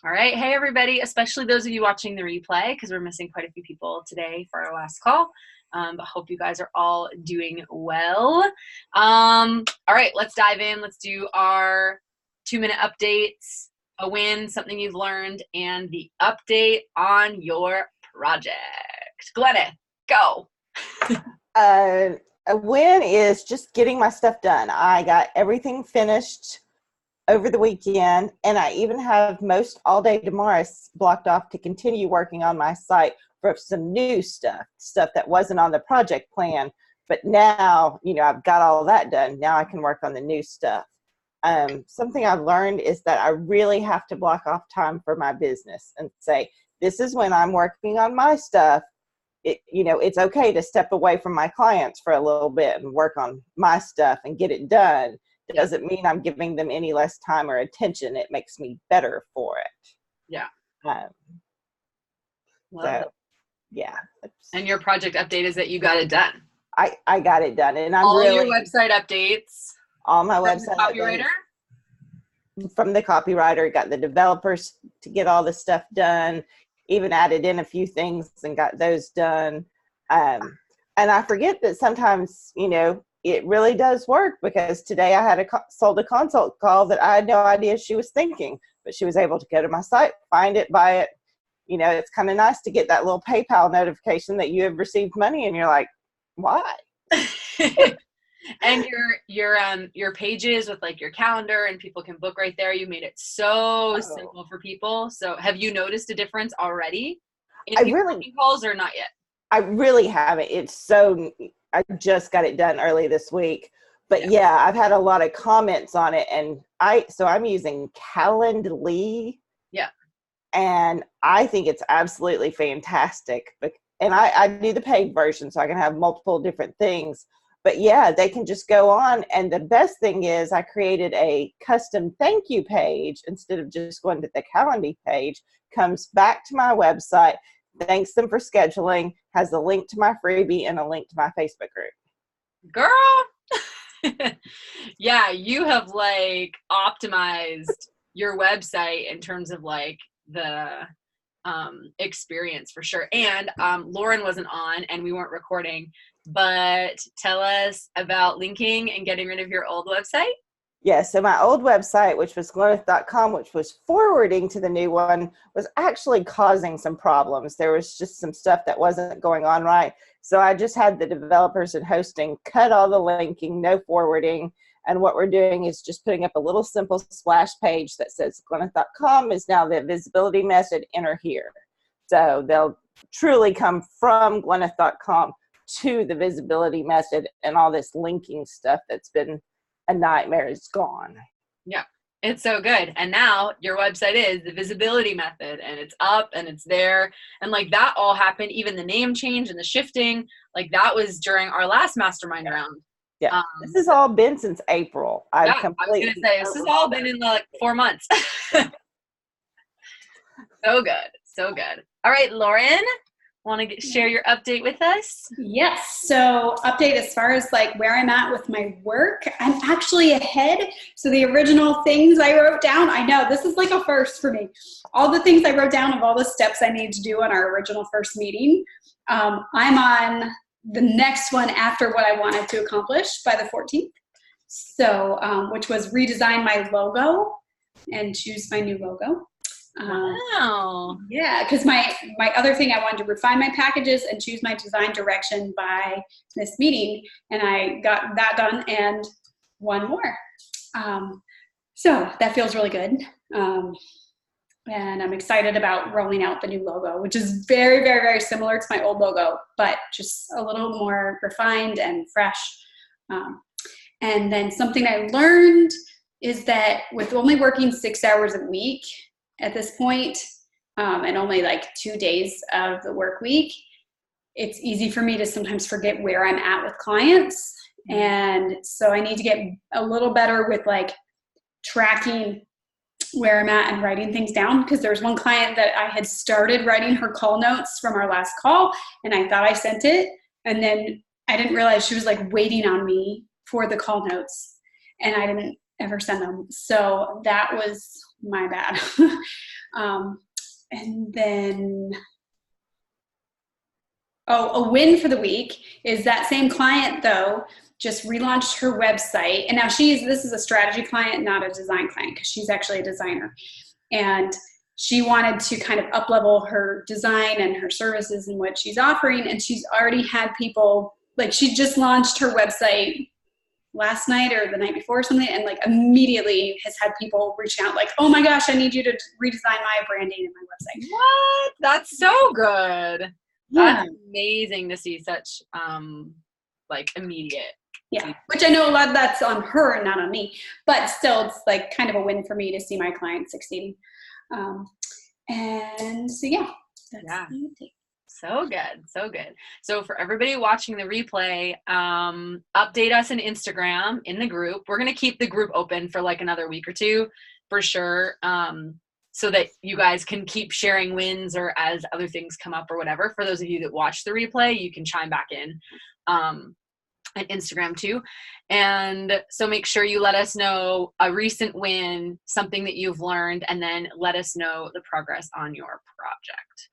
All right. Hey, everybody, especially those of you watching the replay, because we're missing quite a few people today for our last call. But hope you guys are all doing well. All right, let's dive in. Let's do our 2-minute updates, a win, something you've learned, and the update on your project. Glenna, go. A win is just getting my stuff done. I got everything finished over the weekend, and I even have most all day tomorrow blocked off to continue working on my site for some new stuff that wasn't on the project plan. But now, I've got all that done. Now I can work on the new stuff. Something I've learned is that I really have to block off time for my business and say, this is when I'm working on my stuff. It's okay to step away from my clients for a little bit and work on my stuff and get it done. It doesn't mean I'm giving them any less time or attention. It makes me better for it. Yeah. So, yeah. And your project update is that you got it done. I got it done, and I'm all really your website updates. All my website copywriter. From the copywriter, got the developers to get all the stuff done. Even added in a few things and got those done. And I forget that sometimes, it really does work, because today I had sold a consult call that I had no idea she was thinking, but she was able to go to my site, find it, buy it. It's kind of nice to get that little PayPal notification that you have received money, and you're like, why? And your pages with like your calendar, and people can book right there. You made it so simple for people. So have you noticed a difference already in booking calls, or not yet? I really haven't. I just got it done early this week, but yeah, I've had a lot of comments on it, and I'm using Calendly. Yeah. And I think it's absolutely fantastic. And I do the paid version, so I can have multiple different things. But yeah, they can just go on. And the best thing is I created a custom thank you page instead of just going to the Calendly page. Comes back to my website, thanks them for scheduling, has a link to my freebie and a link to my Facebook group. Girl. Yeah, you have like optimized your website in terms of like the experience for sure. And Lauren wasn't on and we weren't recording, but tell us about linking and getting rid of your old website. Yeah, so my old website, which was Gwyneth.com, which was forwarding to the new one, was actually causing some problems. There was just some stuff that wasn't going on right. So I just had the developers and hosting cut all the linking, no forwarding. And what we're doing is just putting up a little simple splash page that says Gwyneth.com is now the visibility method, enter here. So they'll truly come from Gwyneth.com to the visibility method, and all this linking stuff that's been a nightmare is gone. Yeah, it's so good. And now your website is the visibility method, and it's up and it's there. And like that all happened, even the name change and the shifting, like that was during our last mastermind round. Yeah, this has all been since April. I was going to say, this has all been in like 4 months. So good. So good. All right, Lauren, want to share your update with us? Yes. So update as far as like where I'm at with my work. I'm actually ahead. So the original things I wrote down, I know this is like a first for me. All the things I wrote down of all the steps I need to do on our original first meeting. I'm on the next one after what I wanted to accomplish by the 14th. So, which was redesign my logo and choose my new logo. Wow. Yeah, because my other thing, I wanted to refine my packages and choose my design direction by this meeting, and I got that done and one more. So that feels really good. And I'm excited about rolling out the new logo, which is very, very, very similar to my old logo, but just a little more refined and fresh. And then something I learned is that with only working 6 hours a week at this point, and only like 2 days of the work week, it's easy for me to sometimes forget where I'm at with clients. And so I need to get a little better with like tracking where I'm at and writing things down, because there's one client that I had started writing her call notes from our last call, and I thought I sent it, and then I didn't realize she was like waiting on me for the call notes, and I didn't ever send them. So that was my bad. And then, a win for the week is that same client, though, just relaunched her website. And now this is a strategy client, not a design client, because she's actually a designer. And she wanted to kind of up-level her design and her services and what she's offering. And she's already had people, like, she just launched her website last night or the night before or something, and like immediately has had people reaching out like, oh my gosh, I need you to redesign my branding and my website. What? That's so good. Yeah. That's amazing to see such like immediate. Yeah, which I know a lot of that's on her and not on me, but still it's like kind of a win for me to see my clients succeeding. And so that's the update. So good. So good. So for everybody watching the replay, update us on Instagram in the group. We're going to keep the group open for like another week or two for sure. So that you guys can keep sharing wins or as other things come up or whatever. For those of you that watch the replay, you can chime back in on Instagram too. And so make sure you let us know a recent win, something that you've learned, and then let us know the progress on your project.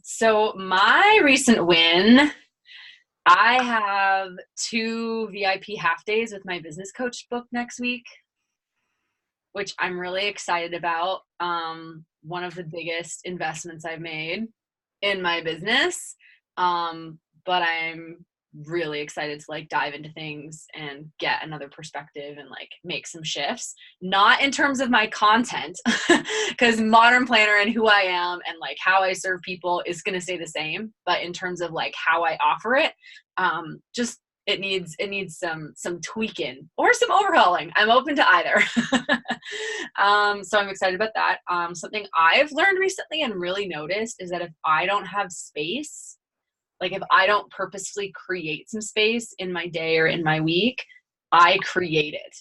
So my recent win, I have 2 VIP half days with my business coach booked next week, which I'm really excited about. One of the biggest investments I've made in my business. But I'm really excited to like dive into things and get another perspective and like make some shifts, not in terms of my content, because Modern Planner and who I am and like how I serve people is going to stay the same, but in terms of like how I offer it, just it needs some tweaking or some overhauling. I'm open to either. So I'm excited about that. Something I've learned recently and really noticed is that if I don't have space, like if I don't purposefully create some space in my day or in my week, I create it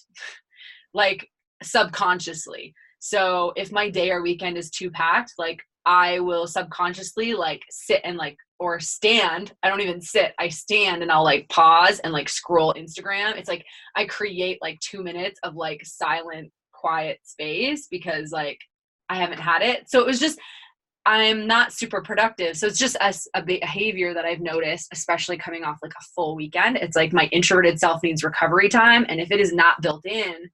like subconsciously. So if my day or weekend is too packed, like I will subconsciously like sit and like, or stand. I don't even sit. I stand and I'll like pause and like scroll Instagram. It's like I create like 2 minutes of like silent, quiet space because like I haven't had it. So it was just, I'm not super productive. So it's just a behavior that I've noticed, especially coming off like a full weekend. It's like my introverted self needs recovery time. And if it is not built in,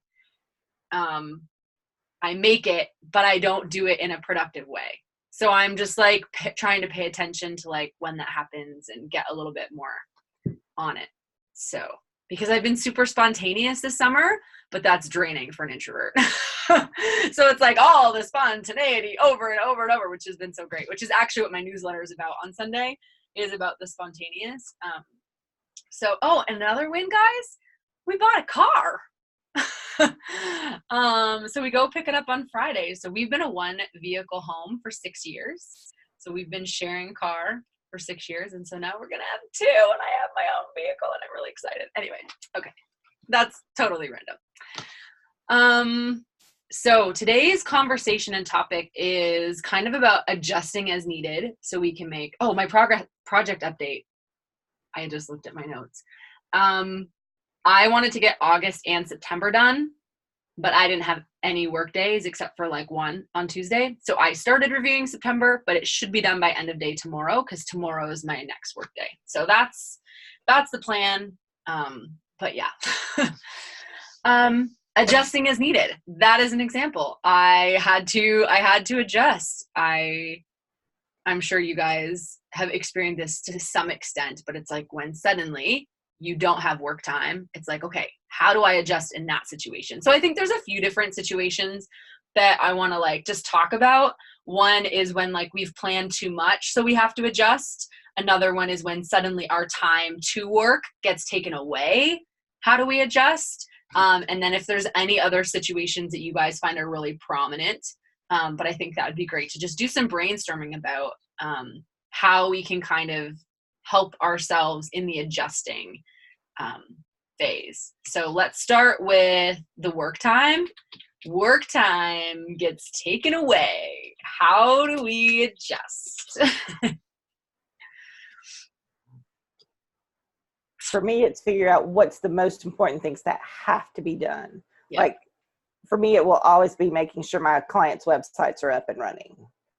I make it, but I don't do it in a productive way. So I'm just like trying to pay attention to like when that happens and get a little bit more on it. So, because I've been super spontaneous this summer, but that's draining for an introvert. So it's like all the spontaneity over and over and over, which has been so great, which is actually what my newsletter is about on Sunday, is about the spontaneous. So, another win, guys, we bought a car. So we go pick it up on Friday. So we've been a 1 vehicle home for 6 years. So we've been sharing a car for 6 years. And so now we're going to have 2 and I have my own vehicle and I'm really excited. Anyway, okay. That's totally random. So today's conversation and topic is kind of about adjusting as needed so we can make, my project update. I just looked at my notes. I wanted to get August and September done, but I didn't have any work days except for like 1 on Tuesday. So I started reviewing September, but it should be done by end of day tomorrow because tomorrow is my next work day. So that's the plan. But yeah. Adjusting as needed. That is an example. I had to adjust. I'm sure you guys have experienced this to some extent, but it's like when suddenly you don't have work time, it's like, okay, how do I adjust in that situation? So I think there's a few different situations that I want to like just talk about. One is when like we've planned too much, so we have to adjust. Another one is when suddenly our time to work gets taken away. How do we adjust? And then if there's any other situations that you guys find are really prominent, but I think that would be great to just do some brainstorming about how we can kind of help ourselves in the adjusting phase. So let's start with the work time. Work time gets taken away. How do we adjust? For me, it's figure out what's the most important things that have to be done. Yeah. Like for me, it will always be making sure my clients' websites are up and running.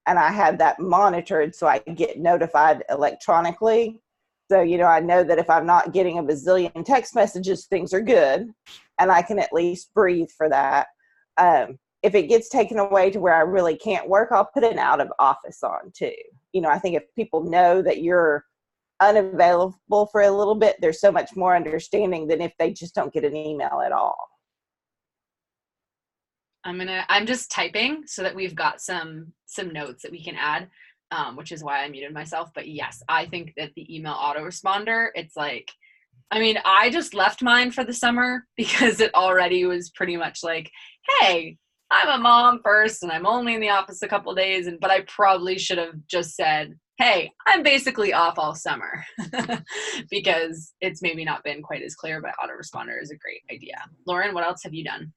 And I have that monitored so I get notified electronically. So, I know that if I'm not getting a bazillion text messages, things are good. And I can at least breathe for that. If it gets taken away to where I really can't work, I'll put an out of office on too. I think if people know that you're unavailable for a little bit, there's so much more understanding than if they just don't get an email at all. I'm just typing so that we've got some notes that we can add, which is why I muted myself. But yes, I think that the email autoresponder, it's like, I just left mine for the summer because it already was pretty much like, hey, I'm a mom first and I'm only in the office a couple of days. But I probably should have just said, hey, I'm basically off all summer because it's maybe not been quite as clear, but autoresponder is a great idea. Lauren, what else have you done?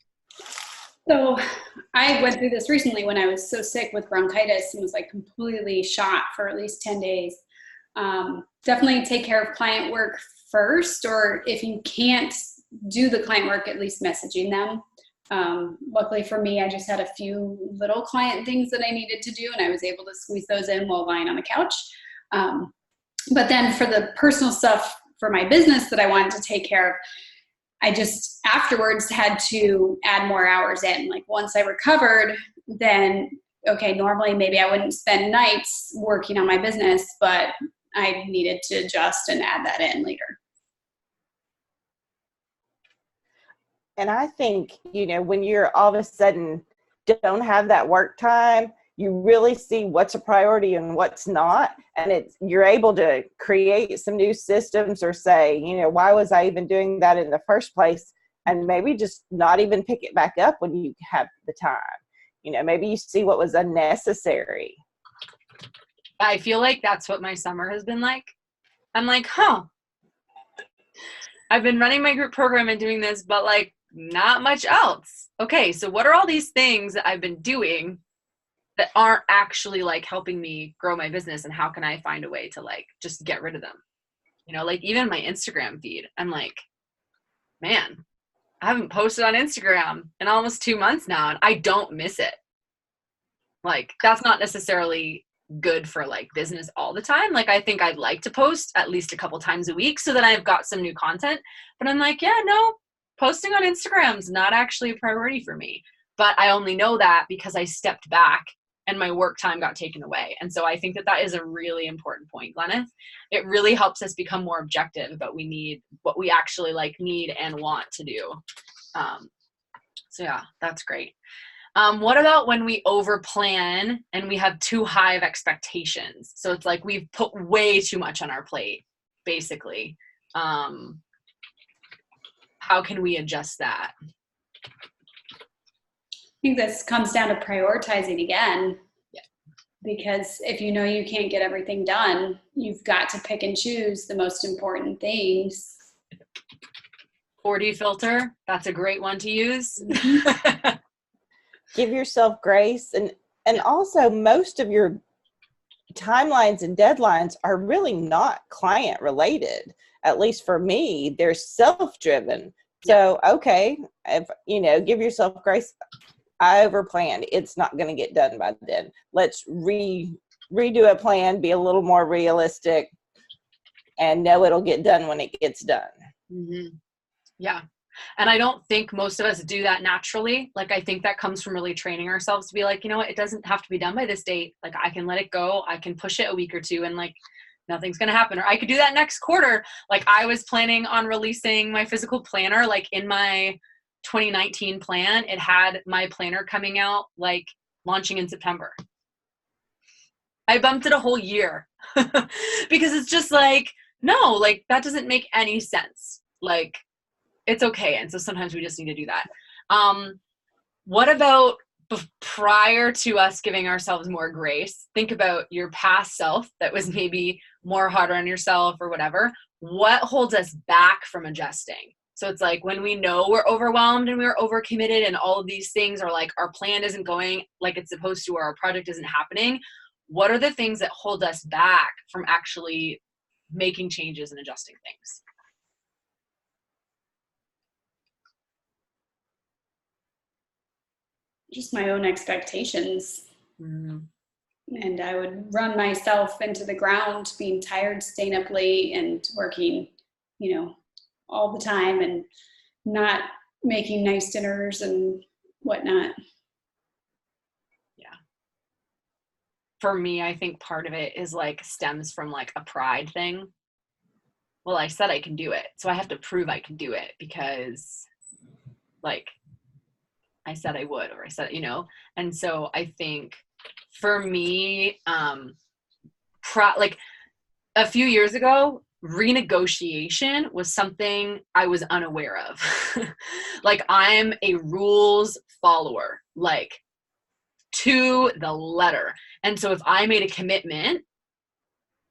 So I went through this recently when I was so sick with bronchitis and was like completely shot for at least 10 days. Definitely take care of client work first, or if you can't do the client work, at least messaging them. Luckily for me, I just had a few little client things that I needed to do, and I was able to squeeze those in while lying on the couch. But then for the personal stuff for my business that I wanted to take care of, I just afterwards had to add more hours in. Like once I recovered, then, okay, normally maybe I wouldn't spend nights working on my business, but I needed to adjust and add that in later. And I think, when you're all of a sudden don't have that work time, you really see what's a priority and what's not. And you're able to create some new systems or say, why was I even doing that in the first place? And maybe just not even pick it back up when you have the time. Maybe you see what was unnecessary. I feel like that's what my summer has been like. I'm like, I've been running my group program and doing this, but like not much else. Okay, so what are all these things that I've been doing that aren't actually like helping me grow my business, and how can I find a way to like just get rid of them? Like even my Instagram feed, I'm like, man, I haven't posted on Instagram in almost 2 months now and I don't miss it. Like that's not necessarily good for like business all the time. Like I think I'd like to post at least a couple times a week so that I've got some new content, but I'm like, yeah, no, posting on Instagram's not actually a priority for me. But I only know that because I stepped back and my work time got taken away. And so I think that is a really important point, Gleneth. It really helps us become more objective about what we actually like need and want to do. So yeah, that's great. What about when we overplan and we have too high of expectations? So it's like we've put way too much on our plate, basically. How can we adjust that? I think this comes down to prioritizing again. Yeah. Because if you know you can't get everything done, you've got to pick and choose the most important things. 4D filter, that's a great one to use. Give yourself grace. And also most of your timelines and deadlines are really not client related. At least for me, they're self-driven. So, okay, if, give yourself grace. I overplanned. It's not going to get done by then. Let's redo a plan, be a little more realistic, and know it'll get done when it gets done. Mm-hmm. Yeah. And I don't think most of us do that naturally. Like, I think that comes from really training ourselves to be like, you know what, it doesn't have to be done by this date. Like, I can let it go. I can push it a week or two and like, nothing's going to happen. Or I could do that next quarter. Like, I was planning on releasing my physical planner, like in my 2019 plan, it had my planner coming out, like launching in September. I bumped it a whole year because it's just like, no, like that doesn't make any sense. Like, it's okay. And so sometimes we just need to do that. What about prior to us giving ourselves more grace? Think about your past self that was maybe more harder on yourself or whatever. What holds us back from adjusting? So it's like when we know we're overwhelmed and we're overcommitted and all of these things are like our plan isn't going like it's supposed to or our project isn't happening. What are the things that hold us back from actually making changes and adjusting things? just my own expectations. Mm. And I would run myself into the ground, being tired, staying up late and working, all the time and not making nice dinners and whatnot. Yeah. For me, I think part of it is like stems from like a pride thing. Well, I said I can do it, so I have to prove I can do it because like I said I would, or I said, and so I think for me, like a few years ago, renegotiation was something I was unaware of. Like I'm a rules follower, like to the letter. And so if I made a commitment,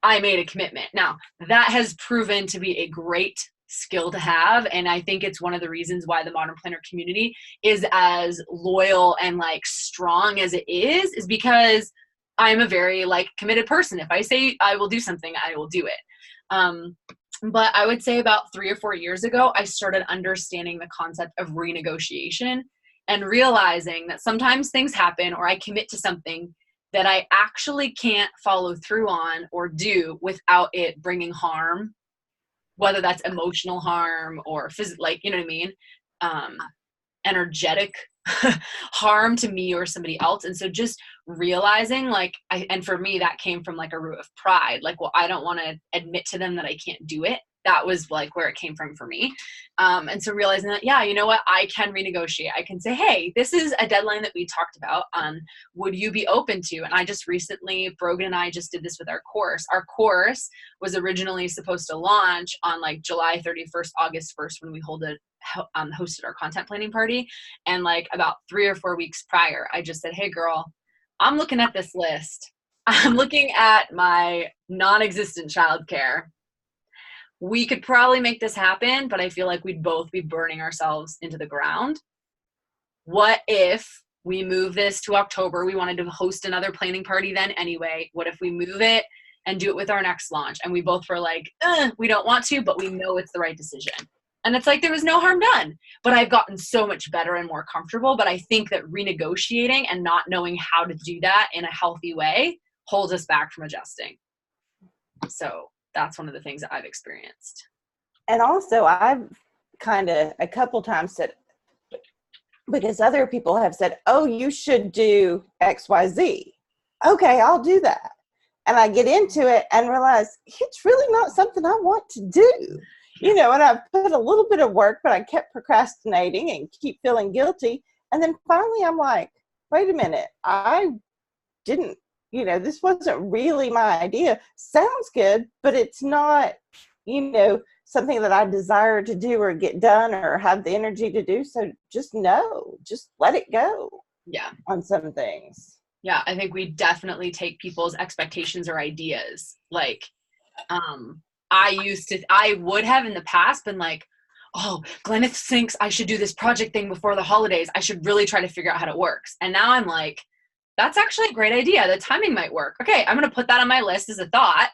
I made a commitment. Now, that has proven to be a great skill to have. And I think it's one of the reasons why the modern planner community is as loyal and like strong as it is because I'm a very like committed person. If I say I will do something, I will do it. But I would say about 3 or 4 years ago, I started understanding the concept of renegotiation and realizing that sometimes things happen or I commit to something that I actually can't follow through on or do without it bringing harm, whether that's emotional harm or physical, like, you know what I mean? Energetic harm to me or somebody else. And so just realizing like, and for me, that came from like a root of pride. Like, well, I don't want to admit to them that I can't do it. That was like where it came from for me. And so realizing that, yeah, you know what, I can renegotiate. I can say, hey, this is a deadline that we talked about. Would you be open to? And I just recently, Brogan and I just did this with our course. Our course was originally supposed to launch on like July 31st, August 1st, when we hosted our content planning party. And like about 3 or 4 weeks prior, I just said, hey girl, I'm looking at this list. I'm looking at my non-existent childcare. We could probably make this happen, but I feel like we'd both be burning ourselves into the ground. What if we move this to October? We wanted to host another planning party then anyway. What if we move it and do it with our next launch? And we both were like, we don't want to, but we know it's the right decision. And it's like, there was no harm done, but I've gotten so much better and more comfortable. But I think that renegotiating and not knowing how to do that in a healthy way holds us back from adjusting. So that's one of the things that I've experienced. And also I've kind of a couple times said, because other people have said, oh, you should do XYZ. Okay, I'll do that. And I get into it and realize it's really not something I want to do. And I've put a little bit of work, but I kept procrastinating and keep feeling guilty. And then finally I'm like, wait a minute, I didn't, this wasn't really my idea. Sounds good, but it's not, something that I desire to do or get done or have the energy to do. So just let it go. Yeah. On some things. Yeah. I think we definitely take people's expectations or ideas. Like, I would have in the past been like, oh, Gleneth thinks I should do this project thing before the holidays. I should really try to figure out how it works. And now I'm like, that's actually a great idea. The timing might work. Okay, I'm going to put that on my list as a thought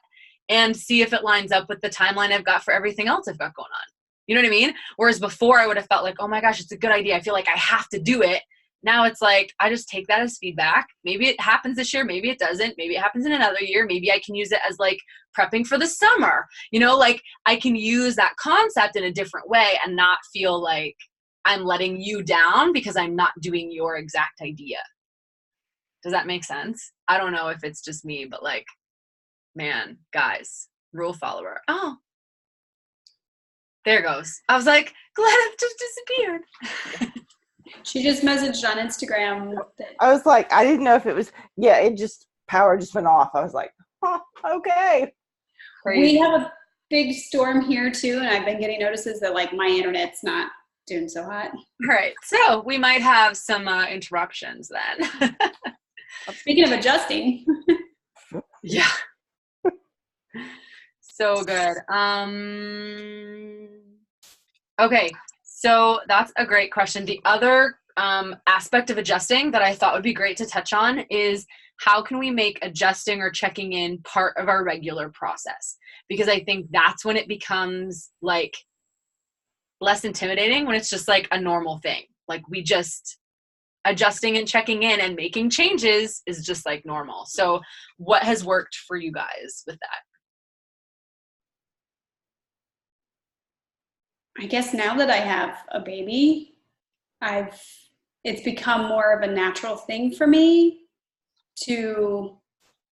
and see if it lines up with the timeline I've got for everything else I've got going on. You know what I mean? Whereas before I would have felt like, oh my gosh, it's a good idea. I feel like I have to do it. Now it's like, I just take that as feedback. Maybe it happens this year. Maybe it doesn't. Maybe it happens in another year. Maybe I can use it as like prepping for the summer. Like I can use that concept in a different way and not feel like I'm letting you down because I'm not doing your exact idea. Does that make sense? I don't know if it's just me, but like, man, guys, rule follower. Oh, there goes. I was like, Gleneth just disappeared. She just messaged on Instagram. I was like, I didn't know if it was, power just went off. I was like, okay. Crazy. We have a big storm here too, and I've been getting notices that like my internet's not doing so hot. All right, so we might have some interruptions then. Speaking of adjusting. Yeah. So good. Okay, so that's a great question. The other aspect of adjusting that I thought would be great to touch on is how can we make adjusting or checking in part of our regular process? Because I think that's when it becomes like less intimidating, when it's just like a normal thing. Like we just adjusting and checking in and making changes is just like normal. So what has worked for you guys with that? I guess now that I have a baby, it's become more of a natural thing for me to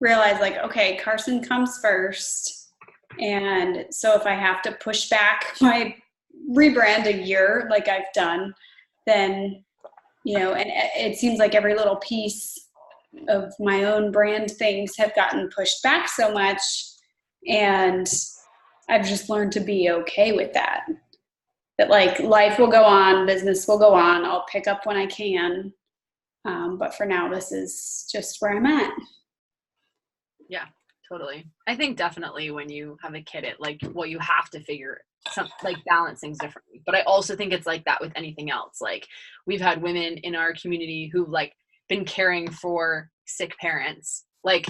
realize, like, okay, Carson comes first. And so if I have to push back my rebrand a year like I've done, then, you know, and it seems like every little piece of my own brand things have gotten pushed back so much. And I've just learned to be okay with that. That like life will go on, business will go on. I'll pick up when I can. But for now, this is just where I'm at. Yeah, totally. I think definitely when you have a kid, you have to figure balance things differently. But I also think it's like that with anything else. Like we've had women in our community who've like been caring for sick parents. Like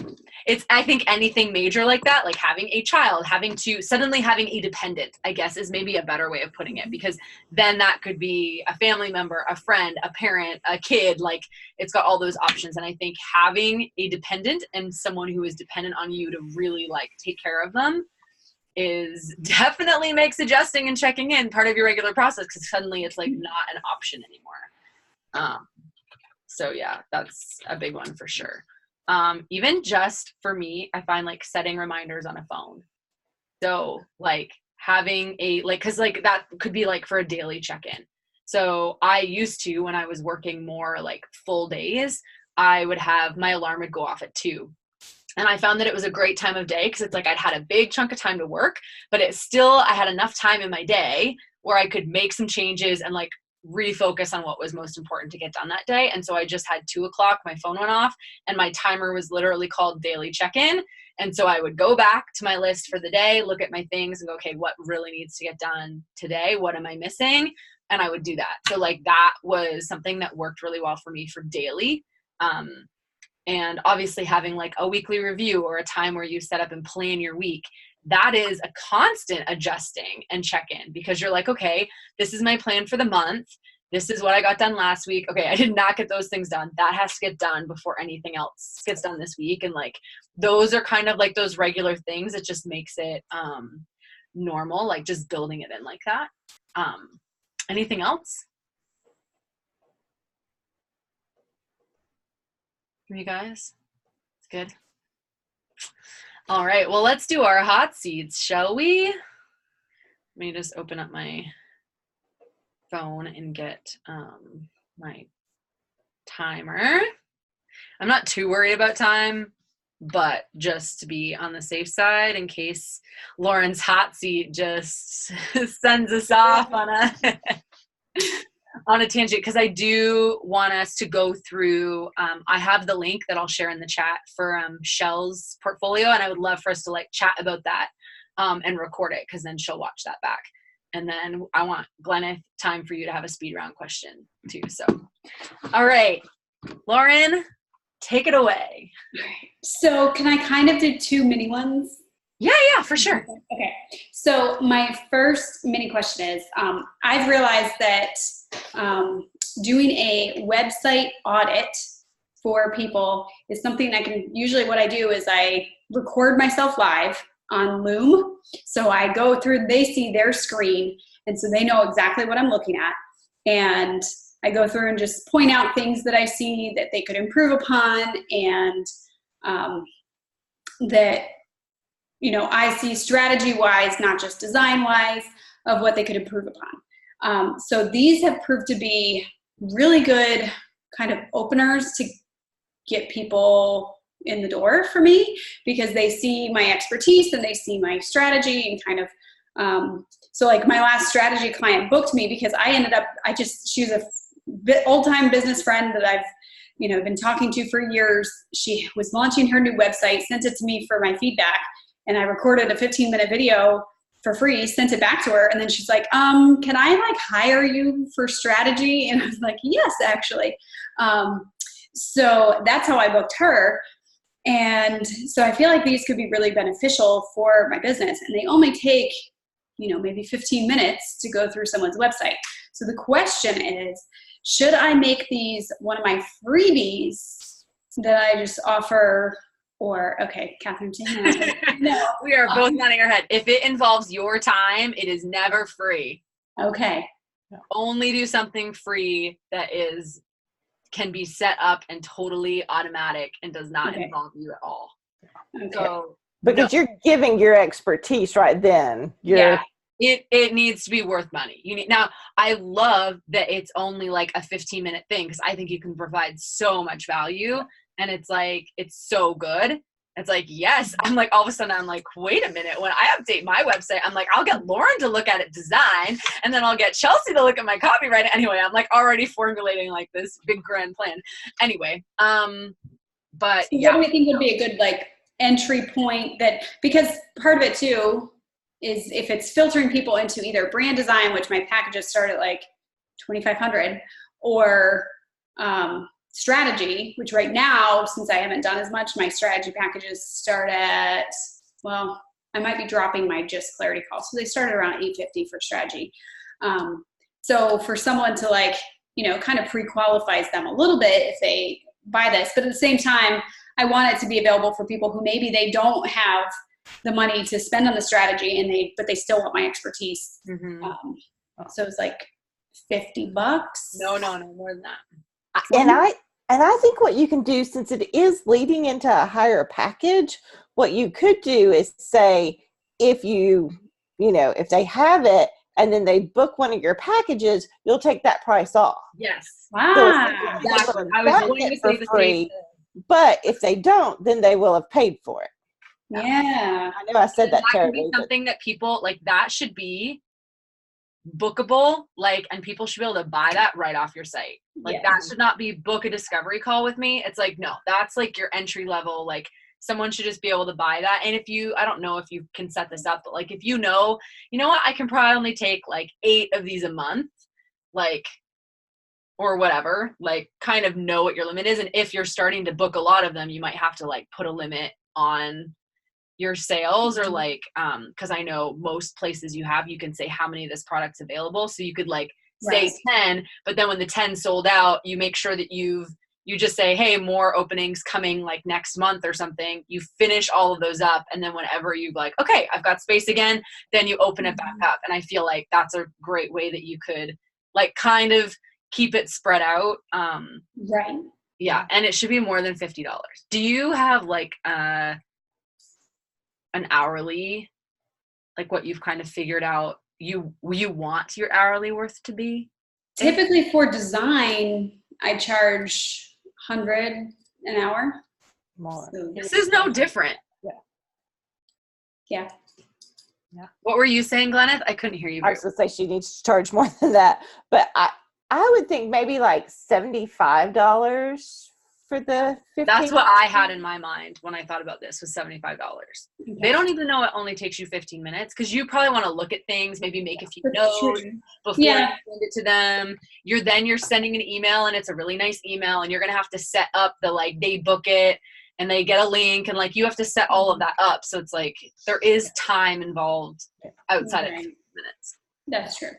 I think anything major like that, like having a child, having a dependent, I guess is maybe a better way of putting it, because then that could be a family member, a friend, a parent, a kid, like it's got all those options. And I think having a dependent and someone who is dependent on you to really like take care of them is definitely makes adjusting and checking in part of your regular process, because suddenly it's like not an option anymore. So yeah, that's a big one for sure. Even just for me, I find like setting reminders on a phone. So like having cause like that could be like for a daily check-in. So I used to, when I was working more like full days, I would have my alarm would go off at 2. And I found that it was a great time of day, because it's like I'd had a big chunk of time to work, but I had enough time in my day where I could make some changes and like refocus on what was most important to get done that day. And so I just had 2 o'clock, my phone went off, and my timer was literally called daily check-in. And so I would go back to my list for the day, look at my things and go, okay, what really needs to get done today? What am I missing? And I would do that. So like that was something that worked really well for me for daily. And obviously having like a weekly review or a time where you set up and plan your week, that is a constant adjusting and check-in, because you're like, okay, this is my plan for the month. This is what I got done last week. Okay, I did not get those things done. That has to get done before anything else gets done this week. And like, those are kind of like those regular things. It just makes it normal, like just building it in like that. Anything else? For you guys? It's good. All right, well, let's do our hot seats, shall we? Let me just open up my phone and get my timer. I'm not too worried about time, but just to be on the safe side in case Lauren's hot seat just sends us off on a tangent, because I do want us to go through, I have the link that I'll share in the chat for Shell's portfolio, and I would love for us to like chat about that and record it, because then she'll watch that back. And then I want, Gleneth, time for you to have a speed round question too. So, all right, Lauren, take it away. So can I kind of do 2 mini ones? Yeah, for sure. Okay. So my first mini question is, I've realized that doing a website audit for people is something I can, usually what I do is I record myself live on Loom. So I go through, they see their screen, and so they know exactly what I'm looking at. And I go through and just point out things that I see that they could improve upon, and that, you know, I see strategy-wise, not just design-wise, of what they could improve upon. So these have proved to be really good kind of openers to get people in the door for me, because they see my expertise and they see my strategy and kind of, so like my last strategy client booked me because she was a old-time business friend that I've, you know, been talking to for years. She was launching her new website, sent it to me for my feedback, and I recorded a 15-minute video for free, sent it back to her, and then she's like, can I like hire you for strategy? And I was like, yes, actually. So that's how I booked her. And so I feel like these could be really beneficial for my business, and they only take, you know, maybe 15 minutes to go through someone's website. So the question is, should I make these one of my freebies that I just offer? Or, okay, Catherine, no. We are both nodding our head. If it involves your time, it is never free. Okay. Only do something free that can be set up and totally automatic and does not involve you at all. Okay. So, because you're giving your expertise right then. It needs to be worth money. Now, I love that it's only like a 15-minute thing because I think you can provide so much value. And it's like, it's so good. It's like, yes. I'm like, all of a sudden, I'm like, wait a minute. When I update my website, I'm like, I'll get Lauren to look at it design, and then I'll get Chelsea to look at my copyright. Anyway, I'm like already formulating like this big grand plan. Anyway, but so what do we think would be a good like entry point because part of it too is if it's filtering people into either brand design, which my packages start at like $2,500, or strategy, which right now, since I haven't done as much, my strategy packages start at, well, I might be dropping my just clarity call. So they started around $850 for strategy. So for someone to like, kind of pre-qualifies them a little bit if they buy this, but at the same time, I want it to be available for people who maybe they don't have the money to spend on the strategy but they still want my expertise. Mm-hmm. So it's like $50. No, more than that. And I think what you can do, since it is leading into a higher package, what you could do is say, if if they have it and then they book one of your packages, you'll take that price off. Yes. Wow. So exactly. I was going to say the same. But if they don't, then they will have paid for it. Yeah. I know I said that terribly. That could be something that people like, that should be bookable, like, and people should be able to buy that right off your site. Like that should not be book a discovery call with me. It's like, no, that's like your entry level. Like someone should just be able to buy that. And I don't know if you can set this up, but like, if you know what, I can probably only take like 8 of these a month, like, or whatever, like kind of know what your limit is. And if you're starting to book a lot of them, you might have to like put a limit on your sales, or like because I know most places you can say how many of this product's available, so you could like say 10, but then when the 10 sold out, you make sure that you just say, hey, more openings coming like next month or something. You finish all of those up, and then whenever you like, okay, I've got space again, then you open it back up. And I feel like that's a great way that you could like kind of keep it spread out. Right. Yeah, and it should be more than $50. Do you have like an hourly, like what you've kind of figured out you want your hourly worth to be? Typically for design, I charge $100 an hour. More. So, this is no different. Yeah. What were you saying, Gleneth? I couldn't hear you. I was going to say she needs to charge more than that, but I would think maybe like $75 for the 15. That's what I had in my mind when I thought about this, was $75. Okay. They don't even know it only takes you 15 minutes because you probably want to look at things, maybe make a few notes before you send it to them. You're sending an email, and it's a really nice email, and you're going to have to set up the like they book it and they get a link, and like you have to set all of that up. So it's like there is time involved outside of 15 minutes. That's true.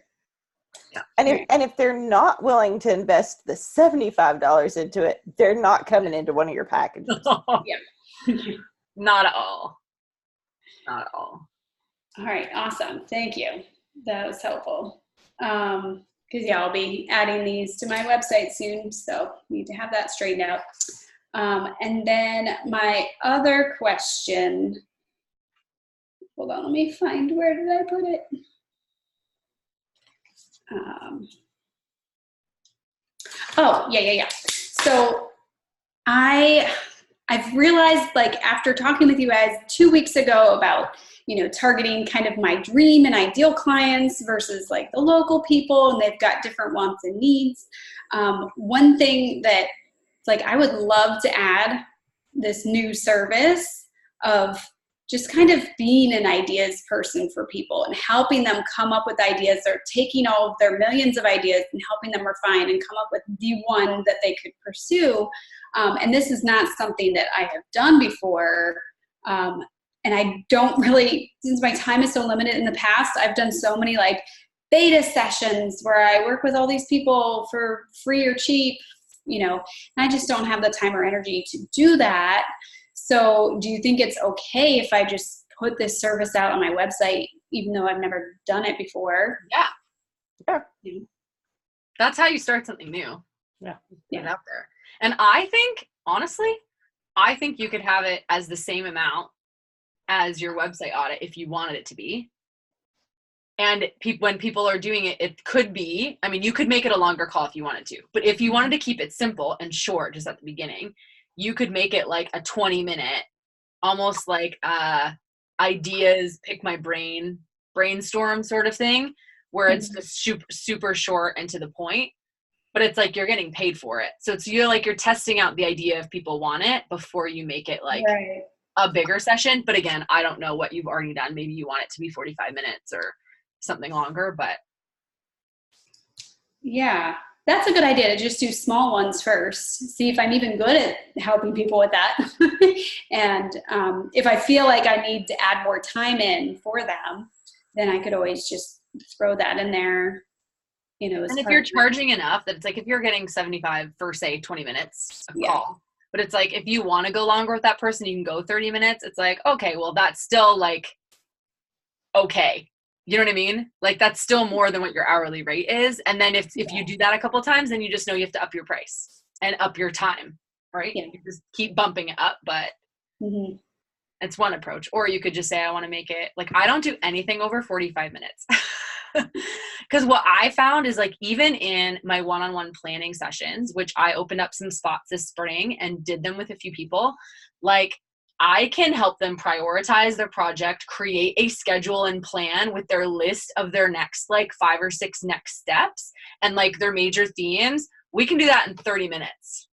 Yeah. And if they're not willing to invest the $75 into it, they're not coming into one of your packages. Not at all. Not at all. All right. Awesome. Thank you. That was helpful. Because I'll be adding these to my website soon, so need to have that straightened out. And then my other question. Hold on. Let me find, where did I put it? So I've realized, like, after talking with you guys 2 weeks ago about, targeting kind of my dream and ideal clients versus like the local people, and they've got different wants and needs. One thing that, like, I would love to add this new service of just kind of being an ideas person for people and helping them come up with ideas. They're taking all of their millions of ideas and helping them refine and come up with the one that they could pursue. And this is not something that I have done before. And I don't really, since my time is so limited in the past, I've done so many like beta sessions where I work with all these people for free or cheap, and I just don't have the time or energy to do that. So do you think it's okay if I just put this service out on my website, even though I've never done it before? Yeah. That's how you start something new. Yeah. Put it out there. And I think, honestly, you could have it as the same amount as your website audit if you wanted it to be. And when people are doing it, it could be, I mean, you could make it a longer call if you wanted to. But if you wanted to keep it simple and short just at the beginning, you could make it like a 20-minute, almost like ideas, pick my brain, brainstorm sort of thing, where it's just super, super short and to the point. But it's like you're getting paid for it. So you're testing out the idea if people want it before you make it like a bigger session. But again, I don't know what you've already done. Maybe you want it to be 45 minutes or something longer, but. Yeah, that's a good idea to just do small ones first. See if I'm even good at helping people with that. And if I feel like I need to add more time in for them, then I could always just throw that in there. And if you're charging enough that it's like if you're getting 75 for say 20 minutes a call, but it's like if you want to go longer with that person, you can go 30 minutes. It's like, okay, well that's still like, okay. You know what I mean? Like that's still more than what your hourly rate is. And then if you do that a couple of times, then you just know you have to up your price and up your time, right? Yeah. You just keep bumping it up, but it's one approach. Or you could just say, I want to make it like, I don't do anything over 45 minutes. Because what I found is like, even in my one-on-one planning sessions, which I opened up some spots this spring and did them with a few people, like I can help them prioritize their project, create a schedule and plan with their list of their next like 5 or 6 next steps and like their major themes. We can do that in 30 minutes.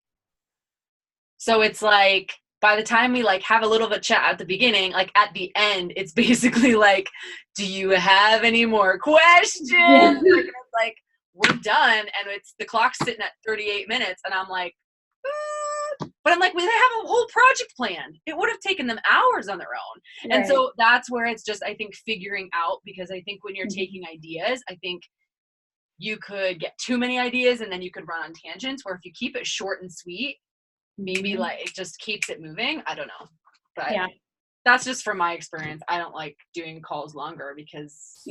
So it's like, by the time we like have a little bit of chat at the beginning, like at the end, it's basically like, do you have any more questions? Like we're done. And it's the clock's sitting at 38 minutes. And I'm like, but I'm like, well, they have a whole project planned. It would have taken them hours on their own. Right. And so that's where it's just, I think, figuring out, because I think when you're taking ideas, I think you could get too many ideas and then you could run on tangents, where if you keep it short and sweet, maybe like it just keeps it moving. I don't know. But that's just from my experience. I don't like doing calls longer because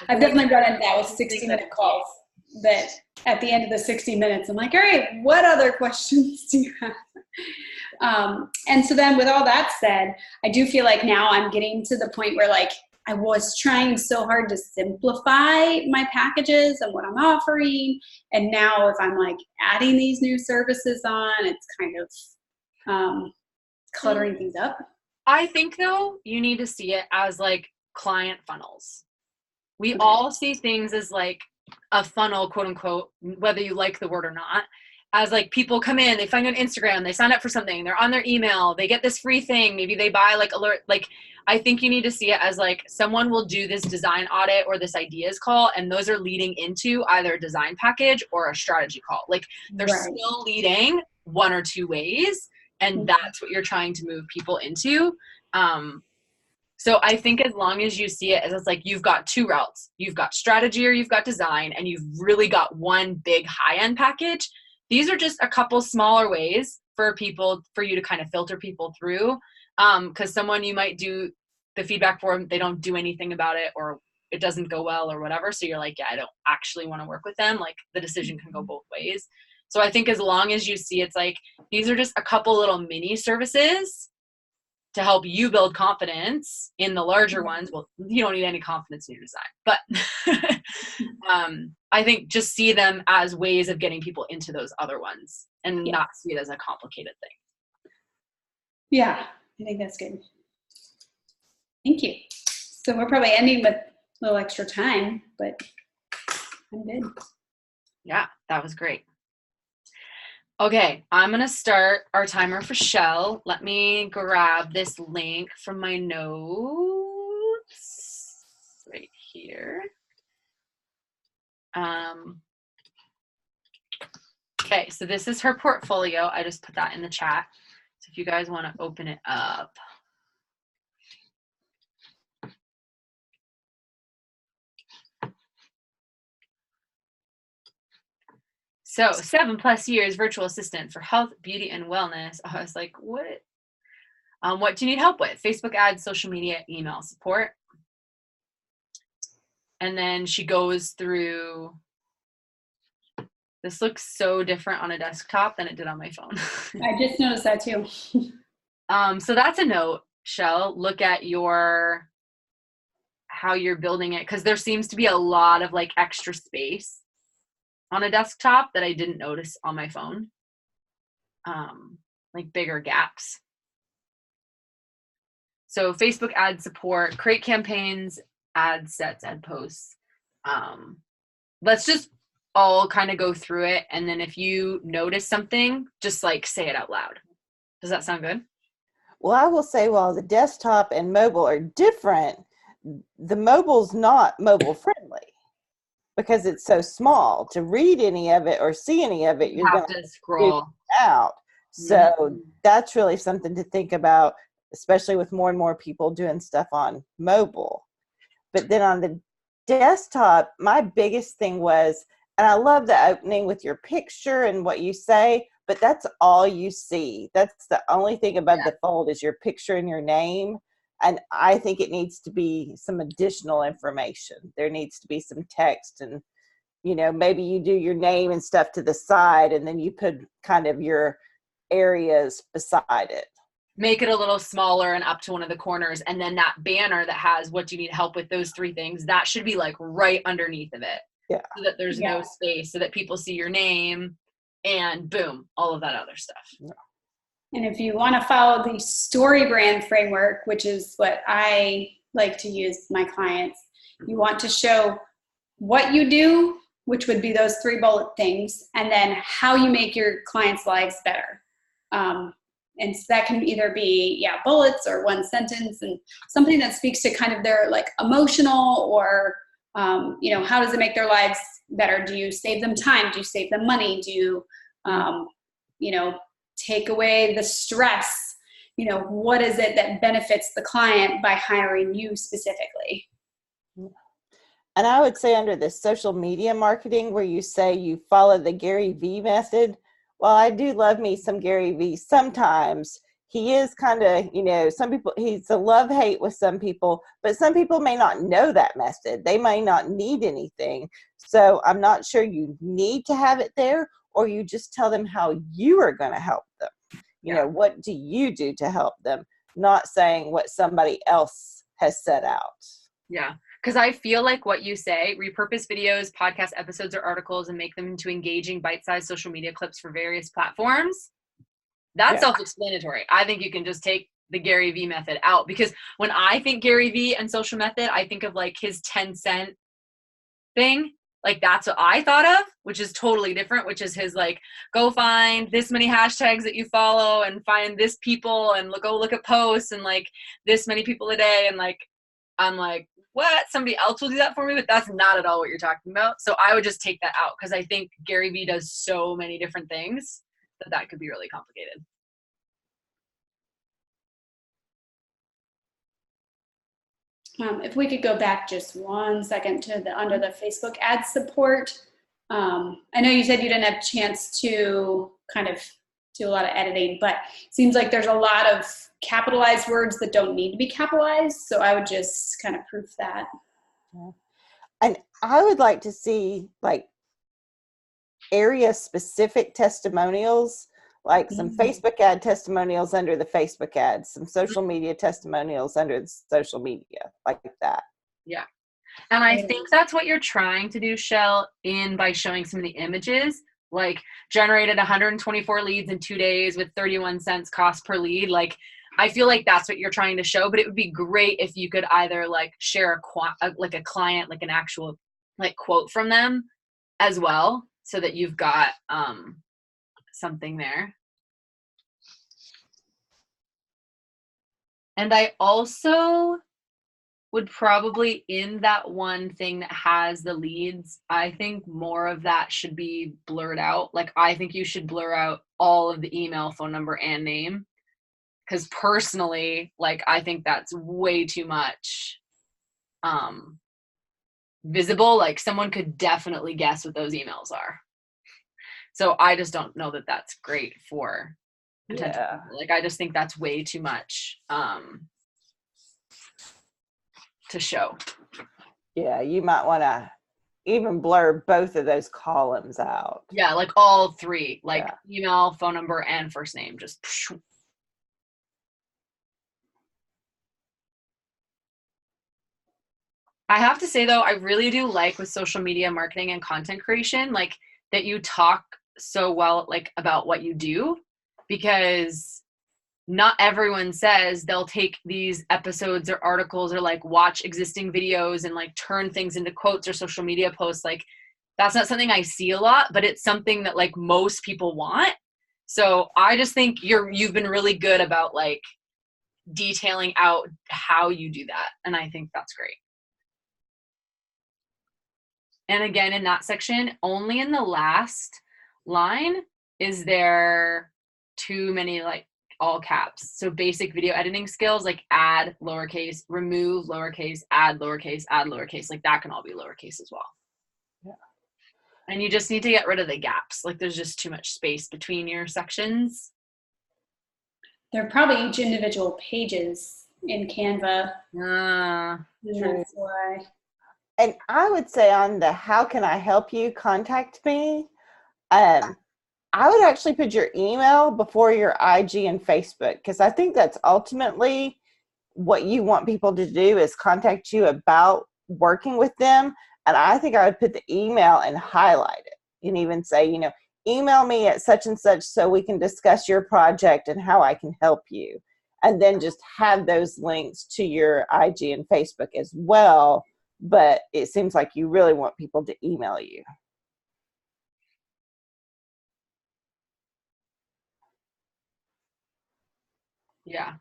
I've definitely run into that with 60-minute calls, that at the end of the 60 minutes, I'm like, all right, what other questions do you have? And so then with all that said, I do feel like now I'm getting to the point where like I was trying so hard to simplify my packages and what I'm offering. And now if I'm like adding these new services on, it's kind of cluttering things up. I think though, you need to see it as like client funnels. We all see things as like a funnel, quote unquote, whether you like the word or not, as like people come in, they find you on Instagram, they sign up for something, they're on their email, they get this free thing, maybe they buy like alert. Like I think you need to see it as like someone will do this design audit or this ideas call, and those are leading into either a design package or a strategy call. Like they're still leading one or two ways, and that's what you're trying to move people into. So I think as long as you see it as it's like you've got two routes, you've got strategy or you've got design, and you've really got one big high-end package. These are just a couple smaller ways for you to kind of filter people through. Because someone you might do the feedback for, they don't do anything about it, or it doesn't go well or whatever. So you're like, yeah, I don't actually want to work with them. Like the decision can go both ways. So I think as long as you see it's like, these are just a couple little mini services to help you build confidence in the larger ones. Well, you don't need any confidence in your design, but I think just see them as ways of getting people into those other ones and not see it as a complicated thing. Yeah, I think that's good. Thank you. So we're probably ending with a little extra time, but I'm good. Yeah, that was great. Okay, I'm going to start our timer for Shell. Let me grab this link from my notes right here. Okay, so this is her portfolio. I just put that in the chat. So if you guys want to open it up. So 7+ years virtual assistant for health, beauty, and wellness. I was like, what? What do you need help with? Facebook ads, social media, email support. And then she goes through, this looks so different on a desktop than it did on my phone. I just noticed that too. So that's a note, Shell. Look at how you're building it, because there seems to be a lot of like extra space on a desktop that I didn't notice on my phone. Like bigger gaps. So Facebook ad support, create campaigns, ad sets, ad posts. Let's just all kind of go through it. And then if you notice something, just like say it out loud. Does that sound good? Well, I will say while the desktop and mobile are different, the mobile's not mobile friendly because it's so small. To read any of it or see any of it, You you're have going to scroll out. So that's really something to think about, especially with more and more people doing stuff on mobile. But then on the desktop, my biggest thing was, and I love the opening with your picture and what you say, but that's all you see. That's the only thing above the fold is your picture and your name. And I think it needs to be some additional information. There needs to be some text, and, you know, maybe you do your name and stuff to the side, and then you put kind of your areas beside it. Make it a little smaller and up to one of the corners. And then that banner that has what do you need help with, those 3 things, that should be like right underneath of it. Yeah. So that there's no space, so that people see your name and boom, all of that other stuff. Yeah. And if you want to follow the story brand framework, which is what I like to use with my clients, you want to show what you do, which would be those 3 bullet things, and then how you make your clients' lives better. And so that can either be, bullets or 1 sentence, and something that speaks to kind of their like emotional or, how does it make their lives better? Do you save them time? Do you save them money? Do you, take away the stress? What is it that benefits the client by hiring you specifically? And I would say under the social media marketing, where you say you follow the Gary V method, well, I do love me some Gary V sometimes. He is kind of, some people, he's a love-hate with some people, but some people may not know that method. They may not need anything. So I'm not sure you need to have it there, or you just tell them how you are going to help them. You know, what do you do to help them? Not saying what somebody else has set out. Yeah. Because I feel like what you say, repurpose videos, podcast episodes, or articles and make them into engaging bite-sized social media clips for various platforms. That's self-explanatory. I think you can just take the Gary V method out, because when I think Gary V and social method, I think of like his 10-cent thing. Like that's what I thought of, which is totally different, which is his like, go find this many hashtags that you follow and find this people and go look at posts and like this many people a day. And like, I'm like, what? Somebody else will do that for me, but that's not at all what you're talking about. So I would just take that out, because I think Gary V does so many different things that could be really complicated. If we could go back just 1 second to under the Facebook ad support. I know you said you didn't have a chance to kind of do a lot of editing, but it seems like there's a lot of capitalized words that don't need to be capitalized. So I would just kind of proof that. And I would like to see like area specific testimonials, like some Facebook ad testimonials under the Facebook ads, some social media testimonials under the social media, like that. Yeah. And I think that's what you're trying to do, Shell, by showing some of the images, like generated 124 leads in 2 days with 31 cents cost per lead. Like, I feel like that's what you're trying to show, but it would be great if you could either like share a client, like an actual like quote from them as well, so that you've got something there. And I also would probably, in that one thing that has the leads, I think more of that should be blurred out. Like, I think you should blur out all of the email, phone number, and name. Because personally, like, I think that's way too much visible. Like, someone could definitely guess what those emails are. So I just don't know that that's great for potential Yeah. people. Like, I just think that's way too much to show. Yeah, you might want to even blur both of those columns out. Yeah, like all three, like Yeah. email, phone number, and first name. Just I have to say though, I really do like with social media marketing and content creation, like that you talk so well like about what you do, because not everyone says they'll take these episodes or articles or like watch existing videos and like turn things into quotes or social media posts. Like that's not something I see a lot, but it's something that like most people want. So I just think you've been really good about like detailing out how you do that. And I think that's great. And again, in that section, only in the last line is there too many like all caps. So basic video editing skills like add lowercase, remove lowercase, add lowercase, add lowercase. Like that can all be lowercase as well. Yeah. And you just need to get rid of the gaps. Like there's just too much space between your sections. They're probably each individual pages in Canva. And that's why. And I would say on the how can I help you, contact me, I would actually put your email before your IG and Facebook, because I think that's ultimately what you want people to do is contact you about working with them. And I think I would put the email and highlight it and even say, email me at such and such so we can discuss your project and how I can help you. And then just have those links to your IG and Facebook as well. But it seems like you really want people to email you. Yeah.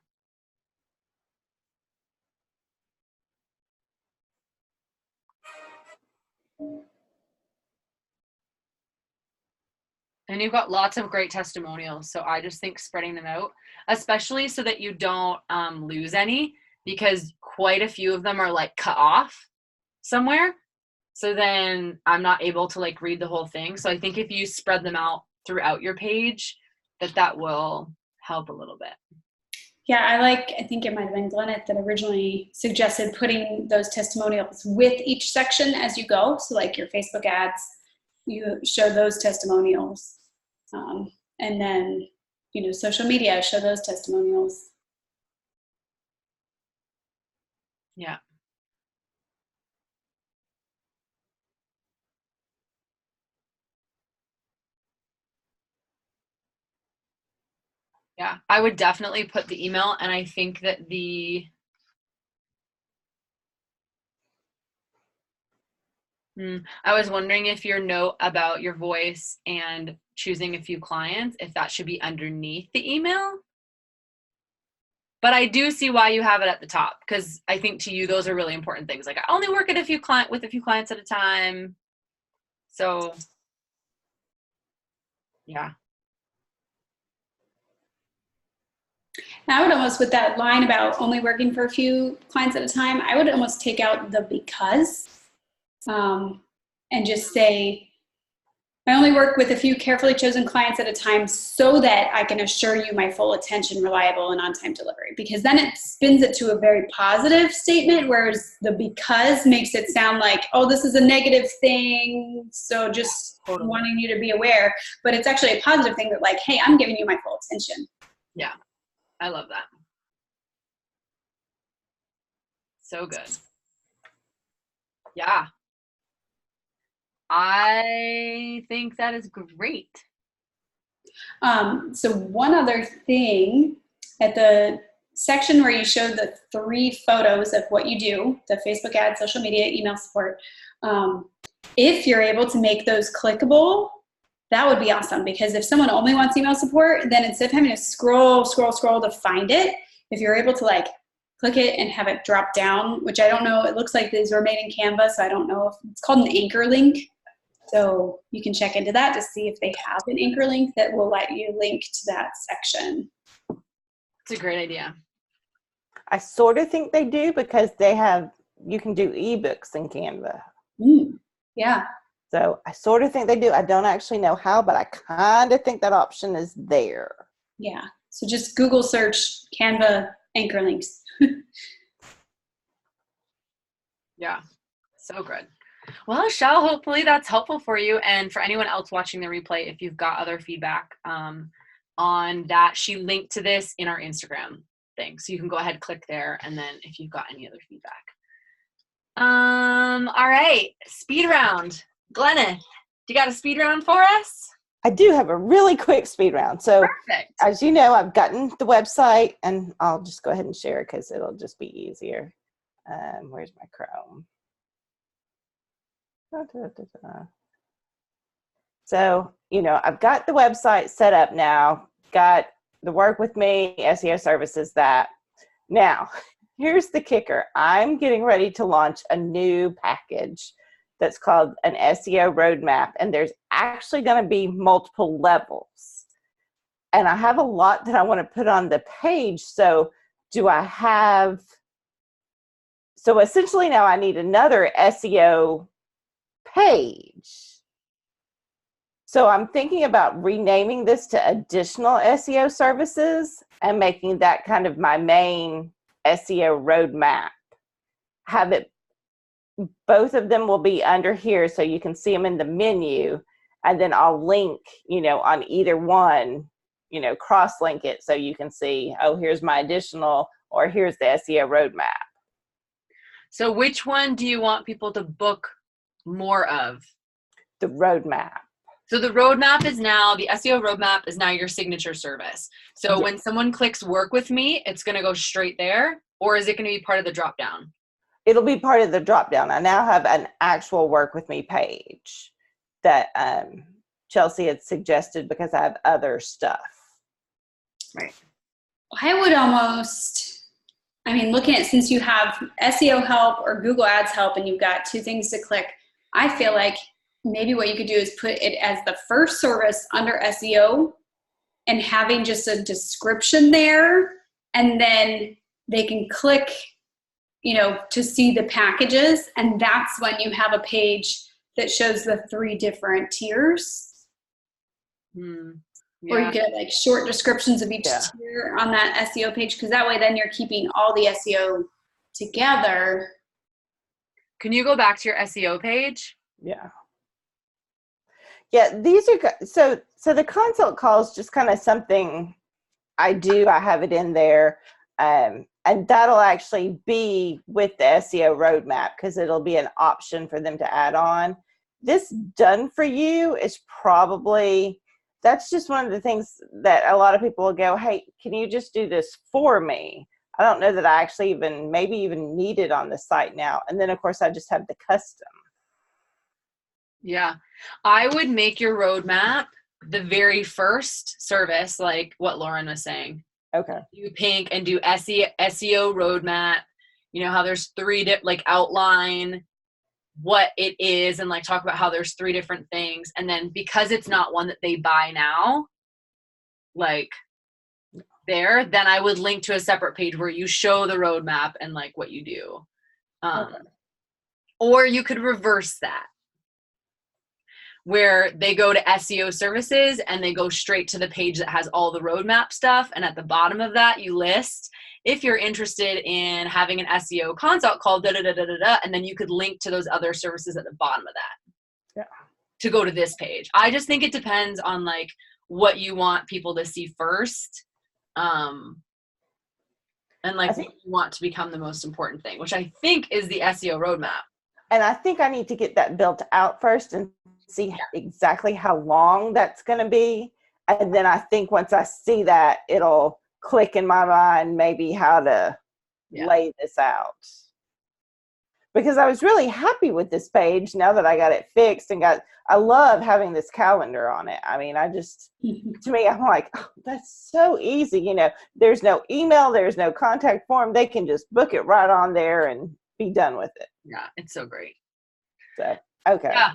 And you've got lots of great testimonials. So I just think spreading them out, especially so that you don't lose any, because quite a few of them are like cut off somewhere. So then I'm not able to like read the whole thing. So I think if you spread them out throughout your page, that will help a little bit. Yeah, I think it might have been Glennet that originally suggested putting those testimonials with each section as you go. So like your Facebook ads, you show those testimonials. And then, social media, show those testimonials. Yeah. Yeah, I would definitely put the email, and I think that I was wondering if your note about your voice and choosing a few clients, if that should be underneath the email. But I do see why you have it at the top, because I think to you those are really important things. Like I only work with a few clients at a time. So yeah. Now I would almost, with that line about only working for a few clients at a time, I would almost take out the because and just say, I only work with a few carefully chosen clients at a time so that I can assure you my full attention, reliable, and on-time delivery. Because then it spins it to a very positive statement, whereas the because makes it sound like, oh, this is a negative thing, so just wanting you to be aware. But it's actually a positive thing that like, hey, I'm giving you my full attention. Yeah, I love that. So good. Yeah. I think that is great. So one other thing, at the section where you showed the 3 photos of what you do, the Facebook ad, social media, email support, if you're able to make those clickable, that would be awesome, because if someone only wants email support, then instead of having to scroll to find it, if you're able to like click it and have it drop down, which I don't know, it looks like these were made in Canva, so I don't know if it's called an anchor link. So you can check into that to see if they have an anchor link that will let you link to that section. It's a great idea. I sort of think they do, because you can do ebooks in Canva. Yeah. So I sort of think they do. I don't actually know how, but I kind of think that option is there. Yeah. So just Google search Canva anchor links. Yeah. So good. Well, Shell, hopefully that's helpful for you. And for anyone else watching the replay, if you've got other feedback on that, she linked to this in our Instagram thing. So you can go ahead, click there. And then if you've got any other feedback. All right. Speed round. Gleneth, do you got a speed round for us? I do have a really quick speed round. So Perfect. as you know, I've gotten the website, and I'll just go ahead and share it because it'll just be easier. Where's my Chrome? So, I've got the website set up now, got the Work With Me, SEO services, that. Now, here's the kicker. I'm getting ready to launch a new package that's called an SEO roadmap, and there's actually going to be multiple levels. And I have a lot that I want to put on the page. So essentially now I need another SEO page. So I'm thinking about renaming this to additional SEO services and making that kind of my main SEO roadmap. Both of them will be under here so you can see them in the menu, and then I'll link, on either one, cross-link it so you can see, oh, here's my additional, or here's the SEO roadmap. So which one do you want people to book more of? The roadmap. So the roadmap is now, the SEO roadmap is now your signature service. So Yeah. when someone clicks Work With Me, it's going to go straight there, or is it going to be part of the drop down? It'll be part of the drop down. I now have an actual Work With Me page that Chelsea had suggested because I have other stuff. Right. I would almost, looking at, since you have SEO help or Google Ads help and you've got two things to click, I feel like maybe what you could do is put it as the first service under SEO and having just a description there, and then they can click, to see the packages, and that's when you have a page that shows the 3 different tiers. Yeah. Or you get like short descriptions of each tier on that SEO page, because that way then you're keeping all the SEO together. Can you go back to your SEO page? Yeah. Yeah, these are, so the consult call is just kind of something I do. I have it in there, and that'll actually be with the SEO roadmap because it'll be an option for them to add on. This done for you is probably, that's just one of the things that a lot of people will go, hey, can you just do this for me? I don't know that I actually even need it on the site now. And then of course I just have the custom. Yeah. I would make your roadmap the very first service, like what Lauren was saying. Okay. Do pink and do SEO roadmap. You know how there's 3 like outline what it is and like talk about how there's 3 different things. And then because it's not one that they buy now, like then I would link to a separate page where you show the roadmap and like what you do. Okay. Or you could reverse that, where they go to SEO services and they go straight to the page that has all the roadmap stuff. And at the bottom of that, you list, if you're interested in having an SEO consult call, and then you could link to those other services at the bottom of that to go to this page. I just think it depends on like what you want people to see first. And like what you want to become the most important thing, which I think is the SEO roadmap. And I think I need to get that built out first and see exactly how long that's going to be. And then I think once I see that, it'll click in my mind maybe how to lay this out. Because I was really happy with this page now that I got it fixed and I love having this calendar on it. I mean, to me, I'm like, oh, that's so easy. You know, there's no email, there's no contact form. They can just book it right on there and be done with it. Yeah, it's so great. So, okay. Yeah,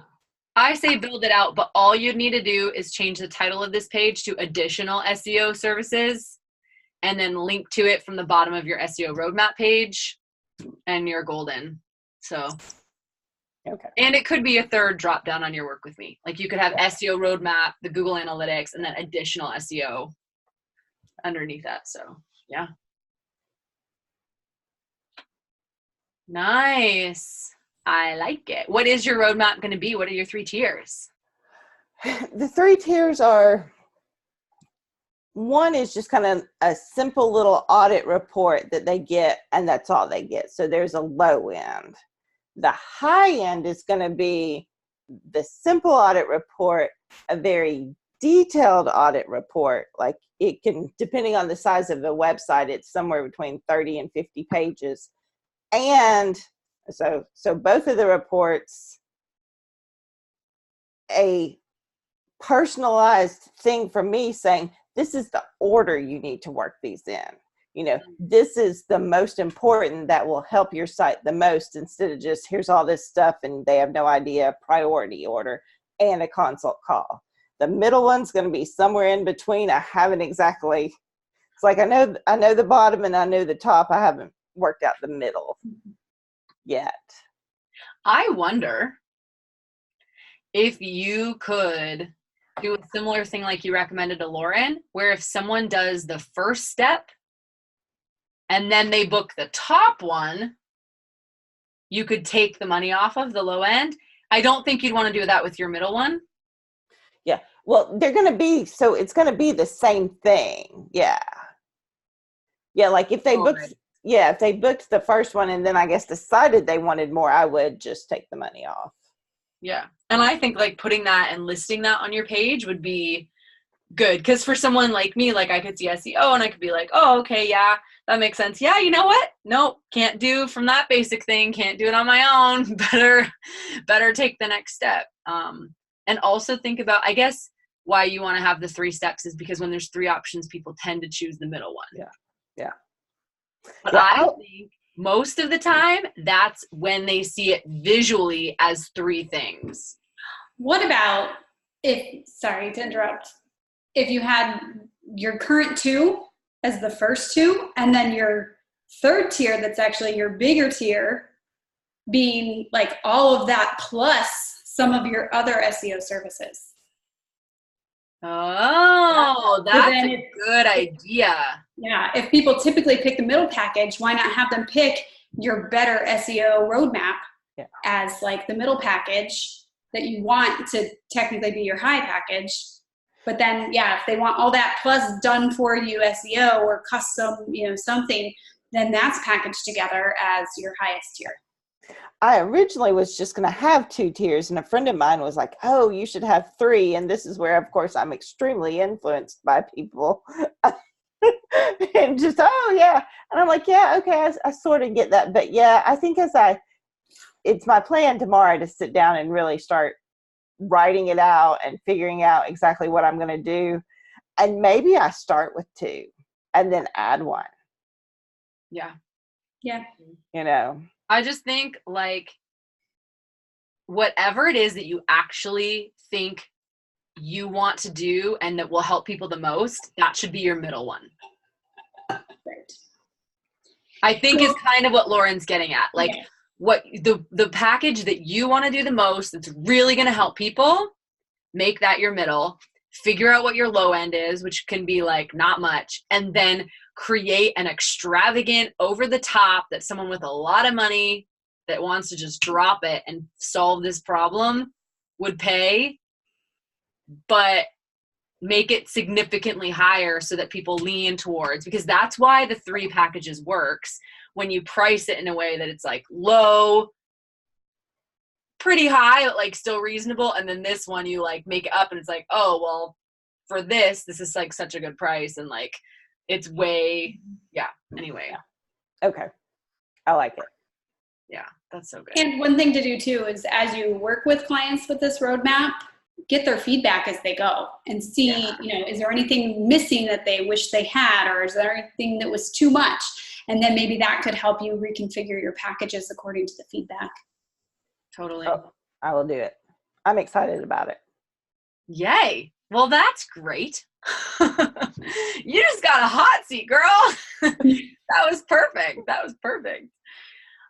I say build it out, but all you'd need to do is change the title of this page to additional SEO services and then link to it from the bottom of your SEO roadmap page and you're golden. So, Okay. And it could be a third drop down on your work with me. Like you could have SEO roadmap, the Google Analytics, and then additional SEO underneath that. So yeah. Nice. I like it. What is your roadmap going to be? What are your 3 tiers? The 3 tiers are, one is just kind of a simple little audit report that they get, and that's all they get. So there's a low end. The high end is going to be the simple audit report, a very detailed audit report. Like it can, depending on the size of the website, it's somewhere between 30 and 50 pages. And so both of the reports, a personalized thing from me saying, this is the order you need to work these in. You know, this is the most important that will help your site the most, instead of just here's all this stuff and they have no idea, priority order and a consult call. The middle one's going to be somewhere in between. I haven't exactly, it's like I know the bottom and I know the top. I haven't worked out the middle yet. I wonder if you could do a similar thing like you recommended to Lauren, where if someone does the first step and then they book the top one, you could take the money off of the low end. I don't think you'd want to do that with your middle one. Yeah. Well, they're going to be, so it's going to be the same thing. Yeah. Yeah. Like if they booked, yeah, if they booked the first one and then I guess decided they wanted more, I would just take the money off. Yeah. And I think like putting that and listing that on your page would be good. Because for someone like me, like I could see SEO and I could be like, oh, okay, yeah, that makes sense. Yeah, you know what? Nope, can't do from that basic thing. Can't do it on my own. Better take the next step. And also think about, I guess, why you want to have the 3 steps is because when there's 3 options, people tend to choose the middle one. Yeah. Yeah. But I think most of the time, that's when they see it visually as 3 things. What about if, sorry to interrupt, if you had your current 2 as the first 2, and then your third tier that's actually your bigger tier being like all of that plus some of your other SEO services. Oh, that's a good idea. Yeah, if people typically pick the middle package, why not have them pick your better SEO roadmap as like the middle package that you want to technically be your high package? But then, yeah, if they want all that plus done for you SEO or custom, you know, something, then that's packaged together as your highest tier. I originally was just going to have 2 tiers, and a friend of mine was like, oh, you should have 3. And this is where, of course, I'm extremely influenced by people. And just, oh, yeah. And I'm like, yeah, okay, I sort of get that. But yeah, I think it's my plan tomorrow to sit down and really start writing it out and figuring out exactly what I'm going to do. And maybe I start with 2 and then add 1. Yeah. Yeah. You know, I just think like whatever it is that you actually think you want to do and that will help people the most, that should be your middle one. Right. I think is kind of what Lauren's getting at. Like what the package that you want to do the most that's really going to help people, make that your middle. Figure out what your low end is, which can be like not much, and then create an extravagant over the top that someone with a lot of money that wants to just drop it and solve this problem would pay, but make it significantly higher so that people lean towards, because that's why the 3 packages works when you price it in a way that it's like low, pretty high, but like still reasonable. And then this one you like make it up and it's like, oh, well, for this is like such a good price. And like, it's way, anyway. Yeah. Okay. I like it. Yeah, that's so good. And one thing to do too is as you work with clients with this roadmap, get their feedback as they go and see, you know, is there anything missing that they wish they had, or is there anything that was too much? And then maybe that could help you reconfigure your packages according to the feedback. Totally. Oh, I will do it. I'm excited about it. Yay. Well, that's great. You just got a hot seat, girl. That was perfect.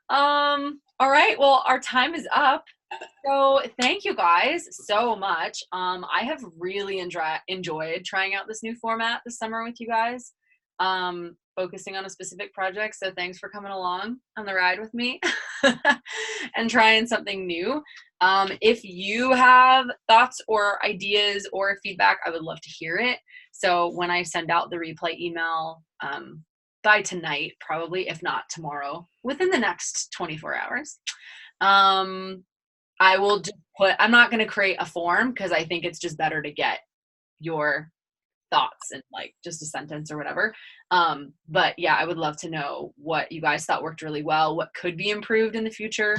All right. Well, our time is up. So thank you guys so much. I have really enjoyed trying out this new format this summer with you guys, focusing on a specific project. So thanks for coming along on the ride with me and trying something new. If you have thoughts or ideas or feedback, I would love to hear it. So when I send out the replay email, by tonight, probably, if not tomorrow, within the next 24 hours, I will just I'm not going to create a form because I think it's just better to get your thoughts in like just a sentence or whatever. But yeah, I would love to know what you guys thought worked really well, what could be improved in the future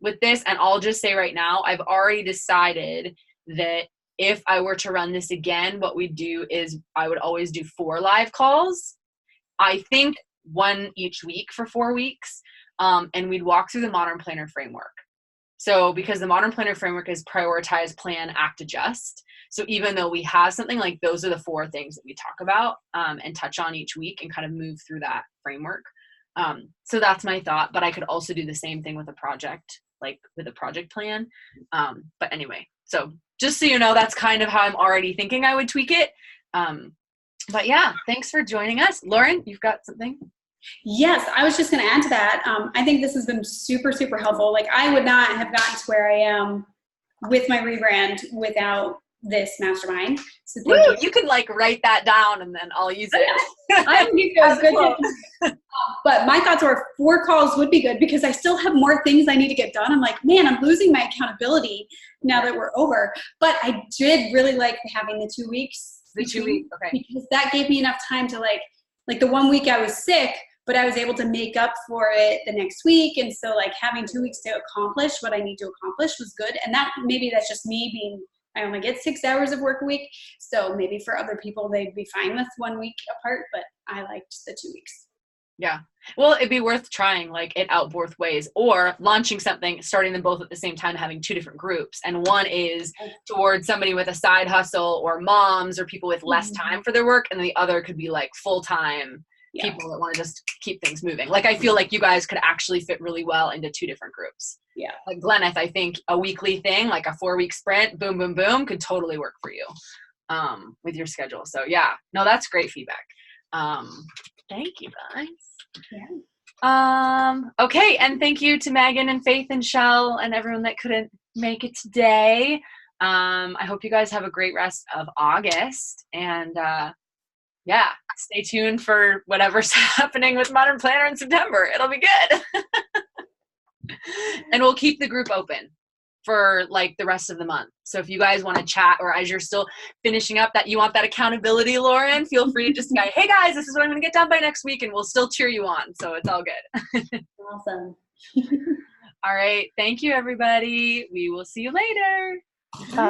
with this. And I'll just say right now, I've already decided that if I were to run this again, what we do is I would always do 4 live calls. I think 1 each week for 4 weeks. And we'd walk through the Modern Planner framework. So because the Modern Planner framework is prioritize, plan, act, adjust. So even though we have something, like those are the 4 things that we talk about and touch on each week and kind of move through that framework. So that's my thought, but I could also do the same thing with a project, like with a project plan. But anyway, so just so you know, that's kind of how I'm already thinking I would tweak it. But yeah, thanks for joining us. Lauren, you've got something? Yes, I was just going to add to that. I think this has been super, super helpful. Like I would not have gotten to where I am with my rebrand without this mastermind. So thank you. You can like write that down and then I'll use it. I don't think that was good. But my thoughts were 4 calls would be good because I still have more things I need to get done. I'm like, man, I'm losing my accountability now that we're over. But I did really like having the 2 weeks. The 2 weeks, okay. Because that gave me enough time to like the 1 week I was sick, but I was able to make up for it the next week. And so like having 2 weeks to accomplish what I need to accomplish was good. And that maybe that's just me being, I only get 6 hours of work a week. So maybe for other people, they'd be fine with 1 week apart, but I liked the 2 weeks. Yeah. Well, it'd be worth trying like it out both ways or launching something, starting them both at the same time, having 2 different groups. And one is towards somebody with a side hustle or moms or people with less time for their work. And the other could be like full-time people that want to just keep things moving. Like, I feel like you guys could actually fit really well into 2 different groups. Yeah. Like Gleneth, I think a weekly thing, like a 4-week sprint, boom, boom, boom, could totally work for you with your schedule. So yeah, no, that's great feedback. Thank you guys. Yeah. Okay. And thank you to Megan and Faith and Shell and everyone that couldn't make it today. I hope you guys have a great rest of August and, yeah, stay tuned for whatever's happening with Modern Planner in September. It'll be good. And we'll keep the group open for like the rest of the month. So if you guys want to chat or as you're still finishing up that you want that accountability, Lauren, feel free to just go, hey guys, this is what I'm going to get done by next week and we'll still cheer you on. So it's all good. Awesome. All right. Thank you, everybody. We will see you later. Bye.